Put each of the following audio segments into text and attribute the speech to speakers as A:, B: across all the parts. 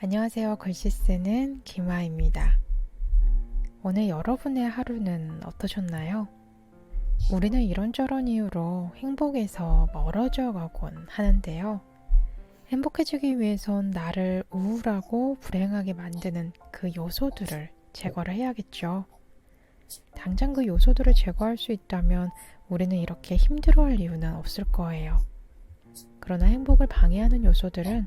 A: 안녕하세요. 글씨 쓰는 김아입니다. 오늘 여러분의 하루는 어떠셨나요? 우리는 이런저런 이유로 행복에서 멀어져 가곤 하는데요. 행복해지기 위해선 나를 우울하고 불행하게 만드는 그 요소들을 제거를 해야겠죠. 당장 그 요소들을 제거할 수 있다면 우리는 이렇게 힘들어할 이유는 없을 거예요. 그러나 행복을 방해하는 요소들은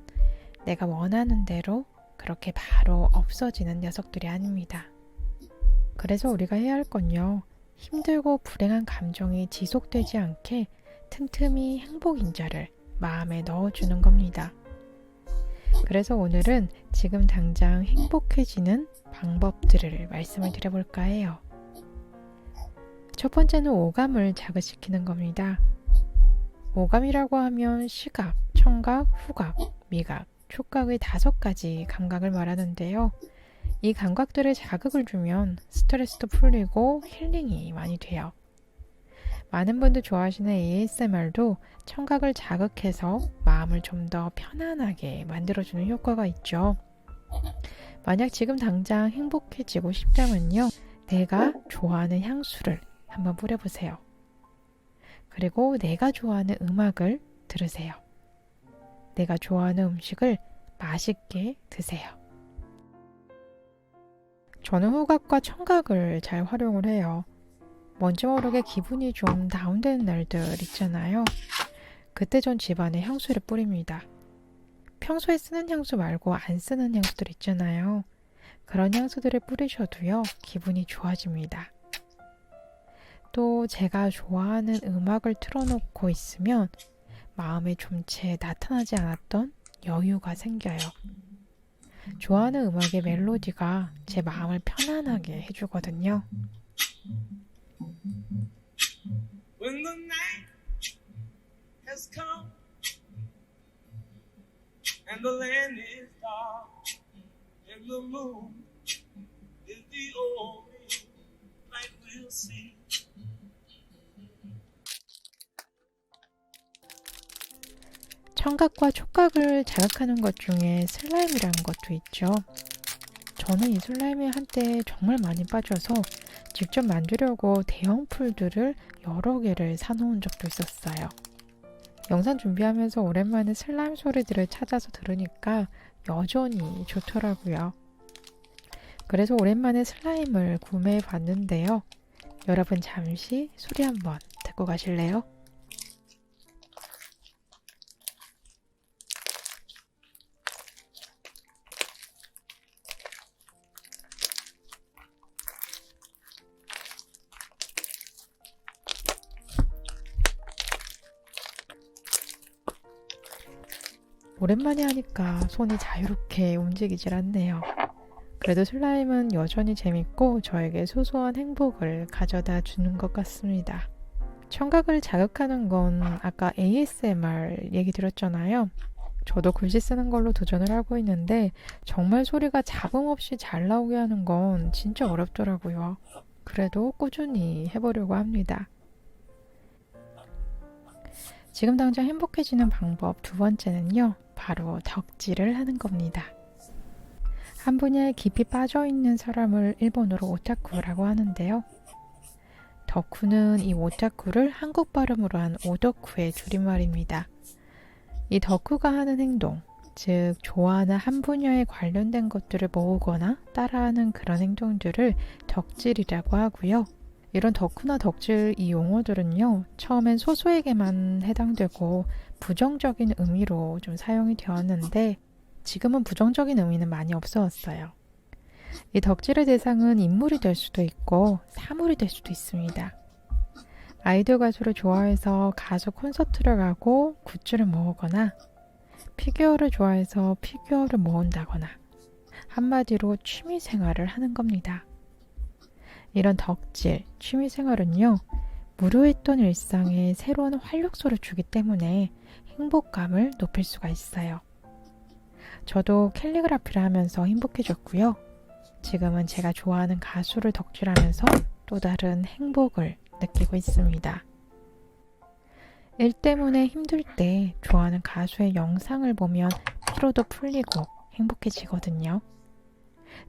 A: 내가 원하는 대로 그렇게 바로 없어지는 녀석들이 아닙니다. 그래서 우리가 해야 할 건요, 힘들고 불행한 감정이 지속되지 않게 틈틈이 행복 인자를 마음에 넣어주는 겁니다. 그래서 오늘은 지금 당장 행복해지는 방법들을 말씀을 드려볼까 해요. 첫 번째는 오감을 자극시키는 겁니다. 오감이라고 하면 시각, 청각, 후각, 미각, 촉각의 5가지 감각을 말하는데요. 이 감각들에 자극을 주면 스트레스도 풀리고 힐링이 많이 돼요. 많은 분들 좋아하시는 ASMR도 청각을 자극해서 마음을 좀 더 편안하게 만들어주는 효과가 있죠. 만약 지금 당장 행복해지고 싶다면요, 내가 좋아하는 향수를 한번 뿌려보세요. 그리고 내가 좋아하는 음악을 들으세요. 내가 좋아하는 음식을 맛있게 드세요. 저는 후각과 청각을 잘 활용을 해요. 뭔지 모르게 기분이 좀 다운되는 날들 있잖아요. 그때 전 집안에 향수를 뿌립니다. 평소에 쓰는 향수 말고 안 쓰는 향수들 있잖아요. 그런 향수들을 뿌리셔도요, 기분이 좋아집니다. 또 제가 좋아하는 음악을 틀어놓고 있으면 마음에 좀 채 나타나지 않았던 여유가 생겨요. 좋아하는 음악의 멜로디가 제 마음을 편안하게 해주거든요.
B: When the night has come and the land is dark and the moon is the only light we'll see.
A: 청각과 촉각을 자극하는 것 중에 슬라임이라는 것도 있죠. 저는 이 슬라임에 한때 정말 많이 빠져서 직접 만들려고 대형 풀들을 여러 개를 사놓은 적도 있었어요. 영상 준비하면서 오랜만에 슬라임 소리들을 찾아서 들으니까 여전히 좋더라고요. 그래서 오랜만에 슬라임을 구매해 봤는데요. 여러분 잠시 소리 한번 듣고 가실래요? 오랜만에 하니까 손이 자유롭게 움직이질 않네요. 그래도 슬라임은 여전히 재밌고 저에게 소소한 행복을 가져다 주는 것 같습니다. 청각을 자극하는 건 아까 ASMR 얘기 드렸잖아요. 저도 글씨 쓰는 걸로 도전을 하고 있는데 정말 소리가 잡음 없이 잘 나오게 하는 건 진짜 어렵더라고요. 그래도 꾸준히 해보려고 합니다. 지금 당장 행복해지는 방법 두 번째는요, 바로 덕질을 하는 겁니다. 한 분야에 깊이 빠져있는 사람을 일본어로 오타쿠라고 하는데요. 덕후는 이 오타쿠를 한국 발음으로 한 오덕후의 줄임말입니다. 이 덕후가 하는 행동, 즉 좋아하는 한 분야에 관련된 것들을 모으거나 따라하는 그런 행동들을 덕질이라고 하고요. 이런 덕후나 덕질 이 용어들은요, 처음엔 소수에게만 해당되고 부정적인 의미로 좀 사용이 되었는데 지금은 부정적인 의미는 많이 없어졌어요. 이 덕질의 대상은 인물이 될 수도 있고 사물이 될 수도 있습니다. 아이돌 가수를 좋아해서 가수 콘서트를 가고 굿즈를 모으거나 피규어를 좋아해서 피규어를 모은다거나 한마디로 취미생활을 하는 겁니다. 이런 덕질, 취미생활은요, 무료했던 일상에 새로운 활력소를 주기 때문에 행복감을 높일 수가 있어요. 저도 캘리그라피를 하면서 행복해졌고요. 지금은 제가 좋아하는 가수를 덕질하면서 또 다른 행복을 느끼고 있습니다. 일 때문에 힘들 때 좋아하는 가수의 영상을 보면 피로도 풀리고 행복해지거든요.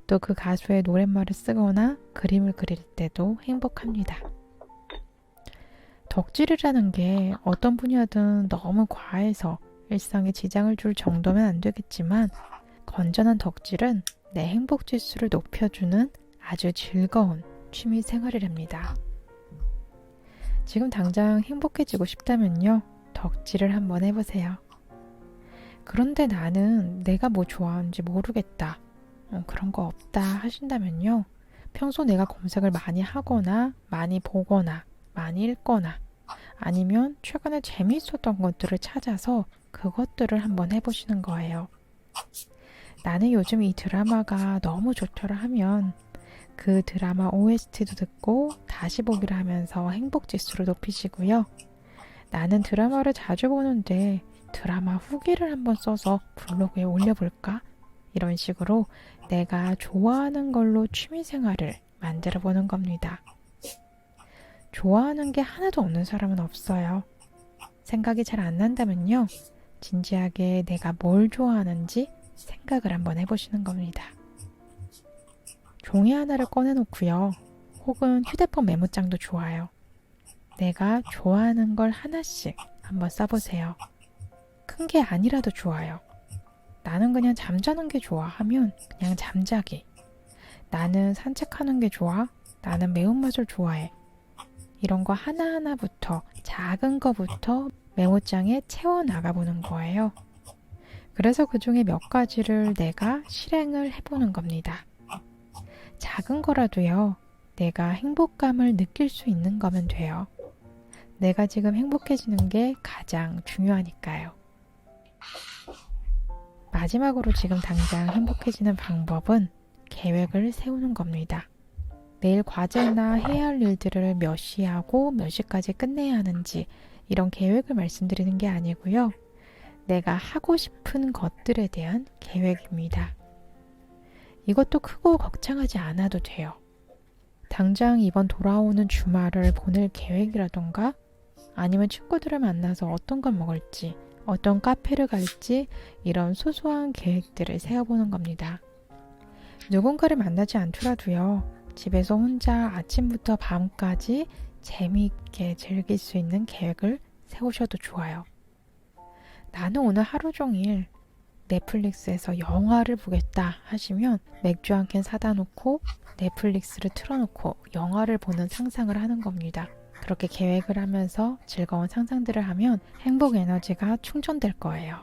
A: 또 그 가수의 노랫말을 쓰거나 그림을 그릴 때도 행복합니다. 덕질이라는 게 어떤 분야든 너무 과해서 일상에 지장을 줄 정도면 안 되겠지만 건전한 덕질은 내 행복 지수를 높여주는 아주 즐거운 취미 생활이랍니다. 지금 당장 행복해지고 싶다면요, 덕질을 한번 해보세요. 그런데 나는 내가 뭐 좋아하는지 모르겠다, 그런 거 없다 하신다면요, 평소 내가 검색을 많이 하거나 많이 보거나 많이 읽거나 아니면 최근에 재미있었던 것들을 찾아서 그것들을 한번 해보시는 거예요. 나는 요즘 이 드라마가 너무 좋더라 하면 그 드라마 OST도 듣고 다시 보기를 하면서 행복지수를 높이시고요. 나는 드라마를 자주 보는데 드라마 후기를 한번 써서 블로그에 올려볼까? 이런 식으로 내가 좋아하는 걸로 취미생활을 만들어 보는 겁니다. 좋아하는 게 하나도 없는 사람은 없어요. 생각이 잘 안 난다면요, 진지하게 내가 뭘 좋아하는지 생각을 한번 해보시는 겁니다. 종이 하나를 꺼내놓고요, 혹은 휴대폰 메모장도 좋아요. 내가 좋아하는 걸 하나씩 한번 써보세요. 큰 게 아니라도 좋아요. 나는 그냥 잠자는 게 좋아 하면 그냥 잠자기. 나는 산책하는 게 좋아. 나는 매운맛을 좋아해. 이런 거 하나하나부터, 작은 거부터 메모장에 채워나가보는 거예요. 그래서 그 중에 몇 가지를 내가 실행을 해보는 겁니다. 작은 거라도요, 내가 행복감을 느낄 수 있는 거면 돼요. 내가 지금 행복해지는 게 가장 중요하니까요. 마지막으로 지금 당장 행복해지는 방법은 계획을 세우는 겁니다. 내일 과제나 해야 할 일들을 몇 시에 하고 몇 시까지 끝내야 하는지 이런 계획을 말씀드리는 게 아니고요. 내가 하고 싶은 것들에 대한 계획입니다. 이것도 크고 걱정하지 않아도 돼요. 당장 이번 돌아오는 주말을 보낼 계획이라던가 아니면 친구들을 만나서 어떤 걸 먹을지, 어떤 카페를 갈지 이런 소소한 계획들을 세워보는 겁니다. 누군가를 만나지 않더라도요, 집에서 혼자 아침부터 밤까지 재미있게 즐길 수 있는 계획을 세우셔도 좋아요. 나는 오늘 하루 종일 넷플릭스에서 영화를 보겠다 하시면 맥주 한 캔 사다 놓고 넷플릭스를 틀어놓고 영화를 보는 상상을 하는 겁니다. 그렇게 계획을 하면서 즐거운 상상들을 하면 행복 에너지가 충전될 거예요.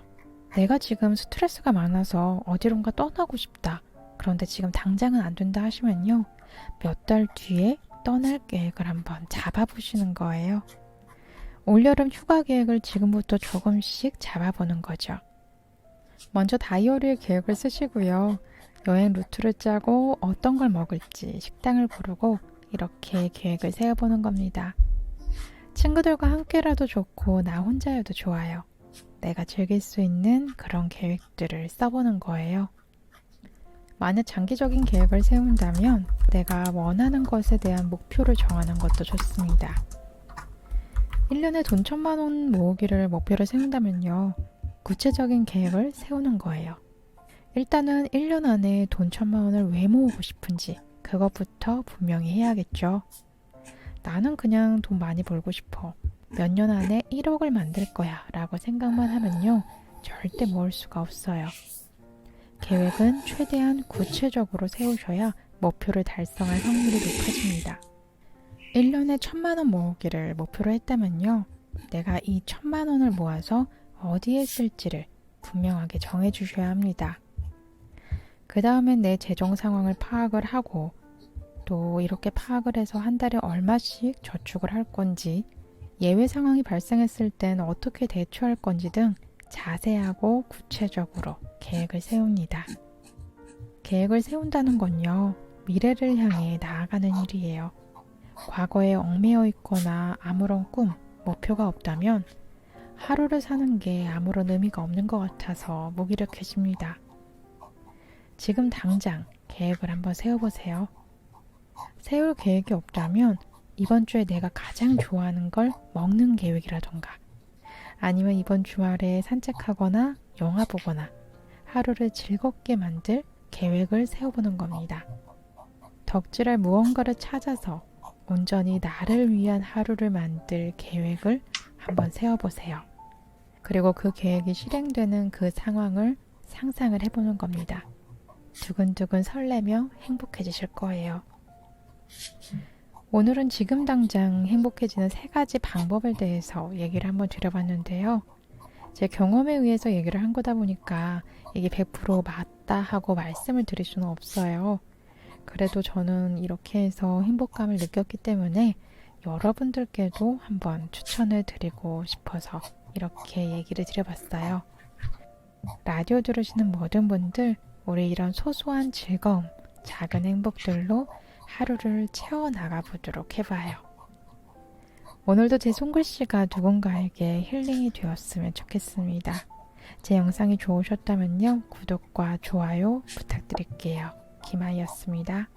A: 내가 지금 스트레스가 많아서 어디론가 떠나고 싶다. 그런데 지금 당장은 안 된다 하시면요, 몇 달 뒤에 떠날 계획을 한번 잡아보시는 거예요. 올여름 휴가 계획을 지금부터 조금씩 잡아보는 거죠. 먼저 다이어리에 계획을 쓰시고요. 여행 루트를 짜고 어떤 걸 먹을지 식당을 고르고 이렇게 계획을 세워보는 겁니다. 친구들과 함께라도 좋고 나 혼자여도 좋아요. 내가 즐길 수 있는 그런 계획들을 써보는 거예요. 만약 장기적인 계획을 세운다면 내가 원하는 것에 대한 목표를 정하는 것도 좋습니다. 1년에 돈 1,000만 원 모으기를 목표로 세운다면요, 구체적인 계획을 세우는 거예요. 일단은 1년 안에 돈 1,000만 원을 왜 모으고 싶은지 그것부터 분명히 해야겠죠. 나는 그냥 돈 많이 벌고 싶어. 몇 년 안에 1억을 만들 거야 라고 생각만 하면요, 절대 모을 수가 없어요. 계획은 최대한 구체적으로 세우셔야 목표를 달성할 확률이 높아집니다. 1년에 1,000만 원 모으기를 목표로 했다면요, 내가 이 1,000만 원을 모아서 어디에 쓸지를 분명하게 정해주셔야 합니다. 그 다음엔 내 재정 상황을 파악을 하고 또 이렇게 파악을 해서 한 달에 얼마씩 저축을 할 건지, 예외 상황이 발생했을 땐 어떻게 대처할 건지 등 자세하고 구체적으로 계획을 세웁니다. 계획을 세운다는 건요, 미래를 향해 나아가는 일이에요. 과거에 얽매여 있거나 아무런 꿈, 목표가 없다면 하루를 사는 게 아무런 의미가 없는 것 같아서 무기력해집니다. 지금 당장 계획을 한번 세워보세요. 세울 계획이 없다면 이번 주에 내가 가장 좋아하는 걸 먹는 계획이라던가 아니면 이번 주말에 산책하거나 영화 보거나 하루를 즐겁게 만들 계획을 세워보는 겁니다. 덕질할 무언가를 찾아서 온전히 나를 위한 하루를 만들 계획을 한번 세워보세요. 그리고 그 계획이 실행되는 그 상황을 상상을 해보는 겁니다. 두근두근 설레며 행복해지실 거예요. 오늘은 지금 당장 행복해지는 3가지 방법에 대해서 얘기를 한번 드려봤는데요. 제 경험에 의해서 얘기를 한 거다 보니까 이게 100% 맞다 하고 말씀을 드릴 수는 없어요. 그래도 저는 이렇게 해서 행복감을 느꼈기 때문에 여러분들께도 한번 추천을 드리고 싶어서 이렇게 얘기를 드려봤어요. 라디오 들으시는 모든 분들, 우리 이런 소소한 즐거움, 작은 행복들로 하루를 채워나가 보도록 해봐요. 오늘도 제 손글씨가 누군가에게 힐링이 되었으면 좋겠습니다. 제 영상이 좋으셨다면요, 구독과 좋아요 부탁드릴게요. 김아이였습니다.